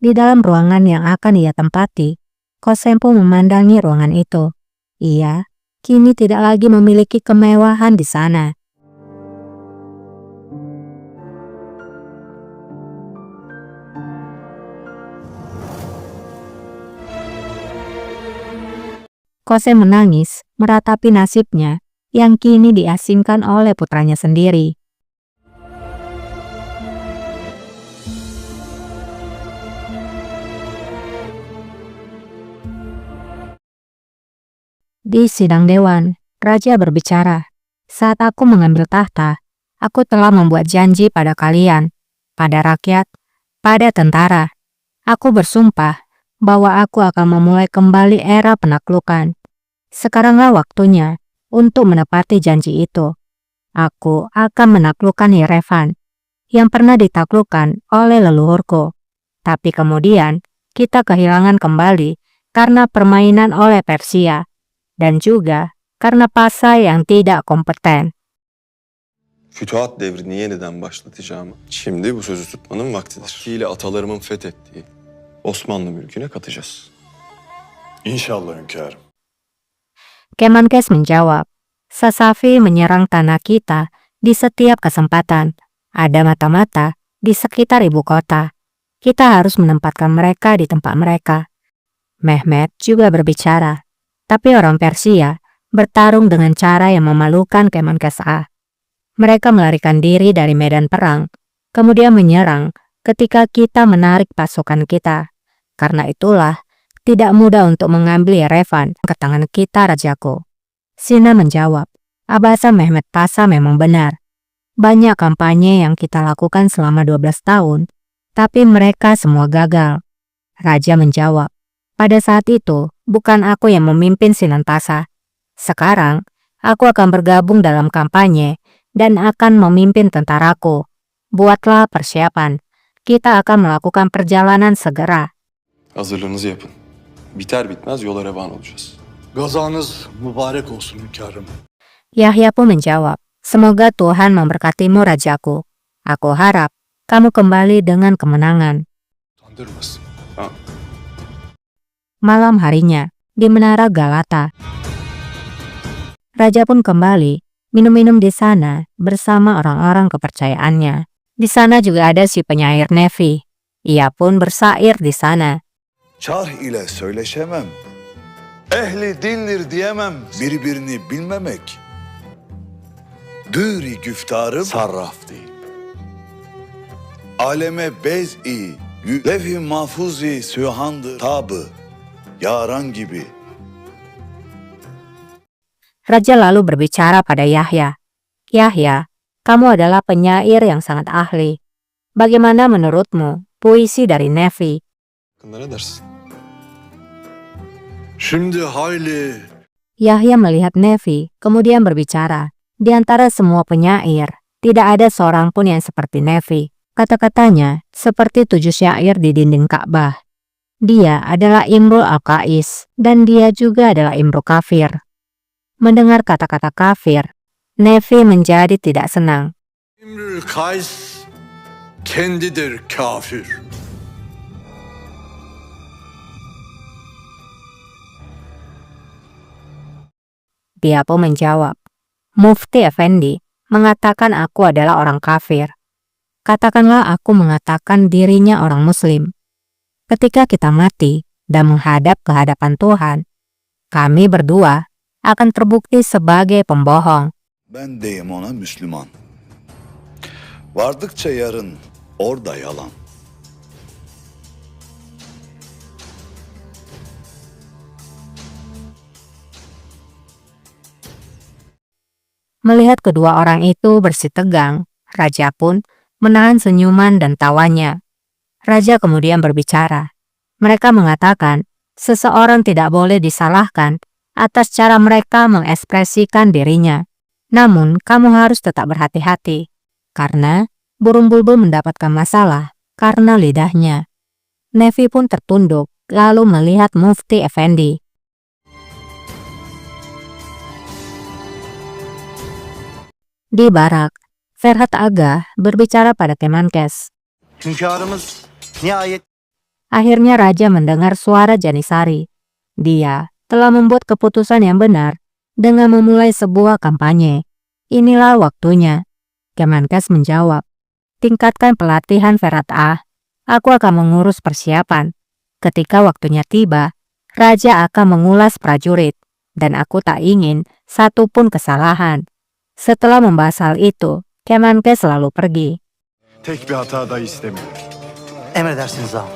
Di dalam ruangan yang akan ia tempati, Kosempo memandangi ruangan itu. Ia kini tidak lagi memiliki kemewahan di sana. Kose menangis meratapi nasibnya yang kini diasingkan oleh putranya sendiri. Di sidang dewan, raja berbicara, "Saat aku mengambil tahta, aku telah membuat janji pada kalian, pada rakyat, pada tentara. Aku bersumpah bahwa aku akan memulai kembali era penaklukan. Sekaranglah waktunya untuk menepati janji itu. Aku akan menaklukkan Yerevan yang pernah ditaklukkan oleh leluhurku. Tapi kemudian kita kehilangan kembali karena permainan oleh Persia dan juga karena Pasa yang tidak kompeten." Fütuhat devrini yeniden başlatacağım. Şimdi bu sözü tutmanın vaktidir. Vaktiyle atalarımın fethettiği Osmanlı mülküne katacağız. İnşallah hünkârım. Kemenkes menjawab, "Sasafi menyerang tanah kita di setiap kesempatan. Ada mata-mata di sekitar ibu kota. Kita harus menempatkan mereka di tempat mereka." Mehmet juga berbicara, tapi orang Persia bertarung dengan cara yang memalukan Kemenkes A. Mereka melarikan diri dari medan perang, kemudian menyerang ketika kita menarik pasukan kita. Karena itulah, tidak mudah untuk mengambil Yerevan ke tangan kita, rajaku. Sina menjawab, "Abasa Mehmet Pasa memang benar. Banyak kampanye yang kita lakukan selama 12 tahun, tapi mereka semua gagal." Raja menjawab, "Pada saat itu, bukan aku yang memimpin Sinantasa. Sekarang, aku akan bergabung dalam kampanye dan akan memimpin tentaraku. Buatlah persiapan. Kita akan melakukan perjalanan segera." Hazırlığınızı yapın. Biter bitmez yola revan olacağız. Gazanız mübarek olsun hünkârım. Yahya pun menjawab, "Semoga Tuhan memberkatimu, rajaku. Aku harap kamu kembali dengan kemenangan." Utandırmasın. Malam harinya, di Menara Galata, raja pun kembali minum-minum di sana bersama orang-orang kepercayaannya. Di sana juga ada si penyair Nefi. Ia pun bersair di sana. Çarh ile söyleşemem, ehli dildir diyemem, birbirini bilmemek. Dürü güftarım sarraf değil. Aleme bez'i, levh-i mahfuzi sühandır tabı, yaran gibi. Raja lalu berbicara pada Yahya. "Yahya, kamu adalah penyair yang sangat ahli. Bagaimana menurutmu puisi dari Nefi?" Hakkında ne dersin? Şimdi hayli Yahya melihat Nefi, kemudian berbicara. "Di antara semua penyair, tidak ada seorang pun yang seperti Nefi. Kata-katanya seperti 7 syair di dinding Ka'bah. Dia adalah Imrul Al-Qais, dan dia juga adalah Imru Kafir." Mendengar kata-kata kafir, Nefi menjadi tidak senang. İmrül Kays kendidir kafir. Dia pun menjawab, "Mufti Effendi mengatakan aku adalah orang kafir. Katakanlah aku mengatakan dirinya orang muslim. Ketika kita mati dan menghadap ke hadapan Tuhan, kami berdua akan terbukti sebagai pembohong." Ben deyim ona Müslüman. Vardıkça yarın orada yalan. Melihat kedua orang itu bersitegang, raja pun menahan senyuman dan tawanya. Raja kemudian berbicara. Mereka mengatakan, seseorang tidak boleh disalahkan atas cara mereka mengekspresikan dirinya. Namun, kamu harus tetap berhati-hati, karena burung bulbul mendapatkan masalah karena lidahnya. Nefi pun tertunduk, lalu melihat Mufti Effendi. Di barak, Ferhat Aga berbicara pada Kemenkes. Hünkârımız nihayet Akhirnya raja mendengar suara Janisari. Dia telah membuat keputusan yang benar dengan memulai sebuah kampanye. Inilah waktunya. Kemenkes menjawab, tingkatkan pelatihan Ferhat Ah. Aku akan mengurus persiapan. Ketika waktunya tiba, raja akan mengulas prajurit. Dan aku tak ingin satupun kesalahan. Setelah membahas hal itu, Kemenkes lalu pergi. Tek bir hata da istemiyorum. Emredersiniz ağam.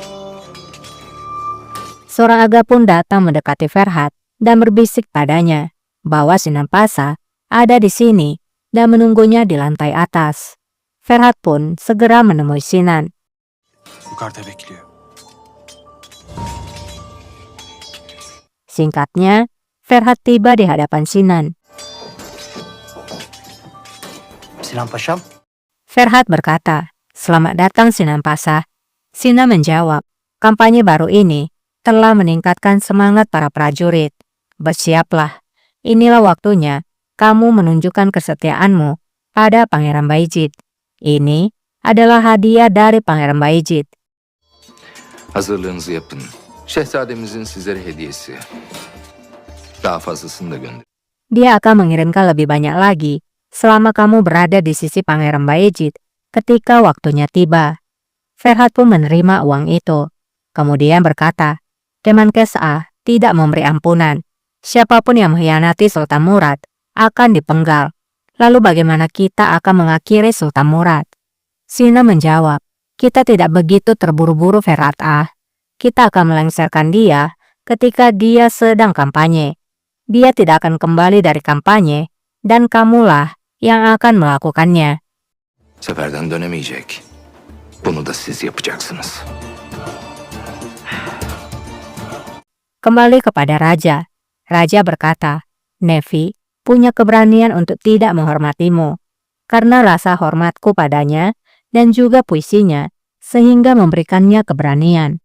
Seorang aga pun datang mendekati Ferhat dan berbisik padanya bahwa Sinan Pasa ada di sini dan menunggunya di lantai atas. Ferhat pun segera menemui Sinan. Yukarıda bekliyor. Singkatnya, Ferhat tiba di hadapan Sinan. Sinan Paşam, Ferhat berkata, "Selamat datang Sinan Pasa." Sinan menjawab, "Kampanye baru ini telah meningkatkan semangat para prajurit. Bersiaplah, inilah waktunya kamu menunjukkan kesetiaanmu pada Pangeran Bayezid. Ini adalah hadiah dari Pangeran Bayezid." Hazırlığınızı yapın. Şehzademizin sizlere hediyesi. Daha fazlasını da gönder. Dia akan mengirimkan lebih banyak lagi selama kamu berada di sisi Pangeran Bayezid ketika waktunya tiba. Ferhat pun menerima uang itu. Kemudian berkata, Kemenkes A tidak memberi ampunan. Siapapun yang mengkhianati Sultan Murad akan dipenggal. Lalu bagaimana kita akan mengakhiri Sultan Murad? Sinan menjawab, kita tidak begitu terburu-buru Ferhat A. Kita akan melengsarkan dia ketika dia sedang kampanye. Dia tidak akan kembali dari kampanye dan kamulah yang akan melakukannya. Seferden dönemeyecek. Bunu da siz yapacaksınız. Kembali kepada raja. Raja berkata, Nefi punya keberanian untuk tidak menghormatimu karena rasa hormatku padanya dan juga puisinya sehingga memberikannya keberanian.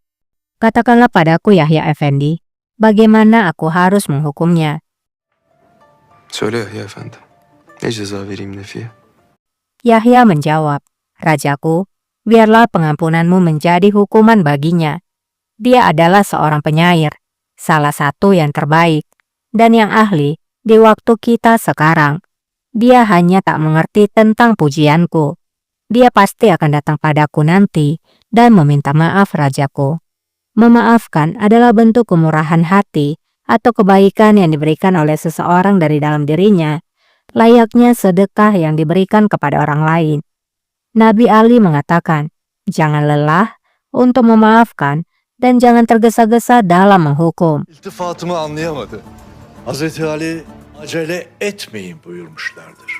Katakanlah padaku Yahya Efendi, bagaimana aku harus menghukumnya? Söyle Yahya Efendi. Ne ceza vereyim Nefi'ye? Yahya menjawab, Rajaku, biarlah pengampunanmu menjadi hukuman baginya. Dia adalah seorang penyair, salah satu yang terbaik, dan yang ahli di waktu kita sekarang. Dia hanya tak mengerti tentang pujianku. Dia pasti akan datang padaku nanti dan meminta maaf Rajaku. Memaafkan adalah bentuk kemurahan hati atau kebaikan yang diberikan oleh seseorang dari dalam dirinya, layaknya sedekah yang diberikan kepada orang lain. Nabi Ali mengatakan, jangan lelah untuk memaafkan dan jangan tergesa-gesa dalam menghukum. İltifatımı anlayamadı. Hazreti Ali acele etmeyin buyurmuşlardır.